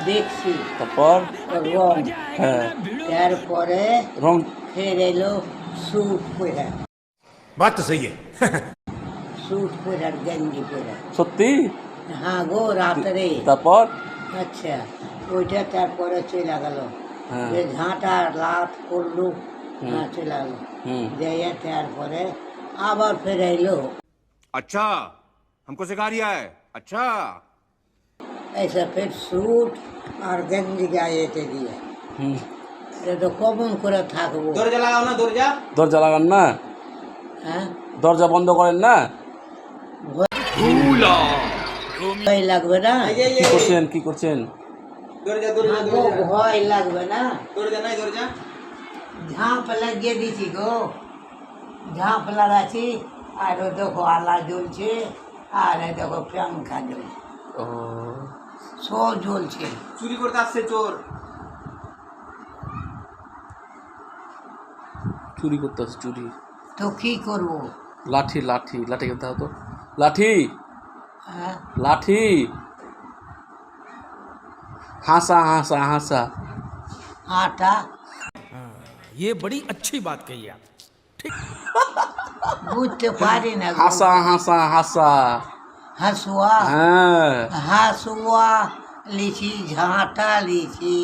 দেখছি তারপর রং, হ্যাঁ তারপরে রং ফের এলো স্যুট পরে, बात तो सही है স্যুট পরে আর গেঞ্জি পরে। সত্যি হ্যাঁ গো, রাত্রে। তারপর আচ্ছা, ওইটা তারপরে চলে গেল। হ্যাঁ যে ঝাঁটা লাত করলু, হুম। হ্যাঁ চলে গেল। হুম যাইয়া তারপরে আবার ফের এলো। अच्छा हमको सिखा रिया है अच्छा ऐसा फिर सूट আর গেঞ্জি গায়েতে দিয়ে হুম এটা তো কমন করে থাকবো। দরজা লাগাও না, দরজা। দরজা লাগান না, হ্যাঁ, দরজা বন্ধ করেন না। ভয় লাগবে না? কি করছেন কি করছেন? দরজা, দরজা, গো, দরজা। ভয় লাগবে না? দরজা নাই, দরজা। ঝাঁপ লাগিয়ে দিছি গো, ঝাঁপ লাগাচ্ছি। আর ও দেখো আলা জ্বলছে, আর এই দেখো পাঙ্খা জ্বলছে, ও সব জ্বলছে। চুরি করতে আসছে চোর। চুরি করতে আছে চুরি। তো কি করবো? লাঠি লাঠি লাঠি কিনতে হতো, লাঠি হ্যাঁ, লাঠি। হাসা হাসা হাসা আটা ये बड़ी अच्छी बात कही आप বুঝতে পারি না গো। হাসা হাসা হাসা হাসুয়া, হ্যাঁ হাসুয়া লিছি, ঝাঁটা লিছি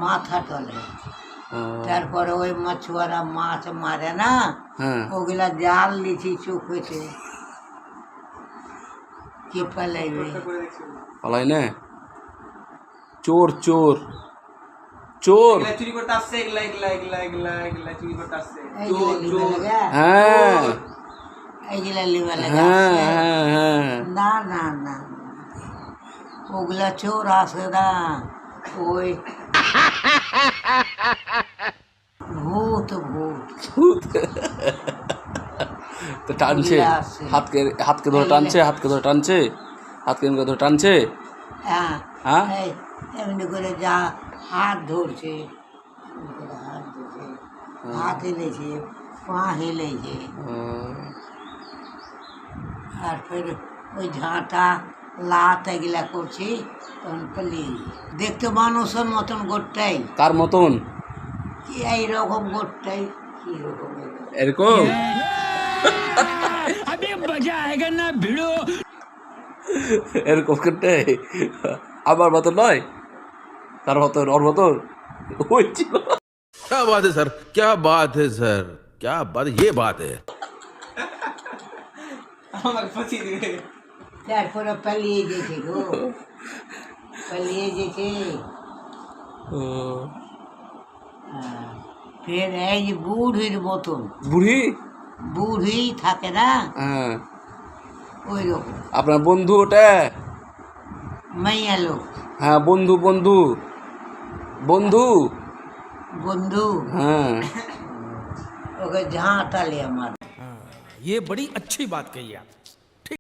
মাথা তলে। তারপরে ওই মাছুয়ারা মাছ মারে না, হ্যাঁ ওগুলা জাল লিছি চুপেছে। কি পালাইবে? পালাই না, চোর চোর চোর। এগুলা চুরি করতে আসছে, এগুলা এগুলা এগুলা এগুলা এগুলা চুরি করতে আসছে। এইগুলা চোর, লিবে চোর। লাগা, হ্যাঁ এইগুলা লিবে লাগা। হ্যাঁ হ্যাঁ হ্যাঁ না না না, ওগুলা চোর আসে না, ওই ভূত ভূত। তো টানছে ওগুলা আসে। হাতকে, হাতকে ধরে টানছে, হাতকে ধরে টানছে, হাতকে এমনি করে ধরে টানছে। হ্যাঁ, হ্যাঁ? এই এমনি করে যা হাত ধরছে, এমনি করে হাত ধরছে, হাত হেলেছে, পা হেলেছে, আর ফের ওই ঝাঁটা লাত এগুলা করছি, তখন পালিয়ে দেখতে মানুষের মতন গোটটাই, কার মতন? কি এইরকম গোটটাই, কি রকম এরকম এরকম করতে আমার মতন নয়, কার মতন? ওর মতন ওই ছিল। क्या बात है सर, क्या बात है सर, क्या बात, ये बात है। আমাকে ফাঁসি দিবে। তারপরে পালিয়ে গেছে গো, পালিয়ে গেছে। হ্যাঁ, ফের এই যে বুড়ির মতন, বুড়ি বুড়ি থাকে না, হ্যাঁ ওই রকম আপনার বন্ধু ওটা? মাইয়া লোক, হ্যাঁ বন্ধু বন্ধু বন্ধু বন্ধু, হ্যাঁ ওকে ঝাঁটালে আমার। ये बड़ी अच्छी बात कही आप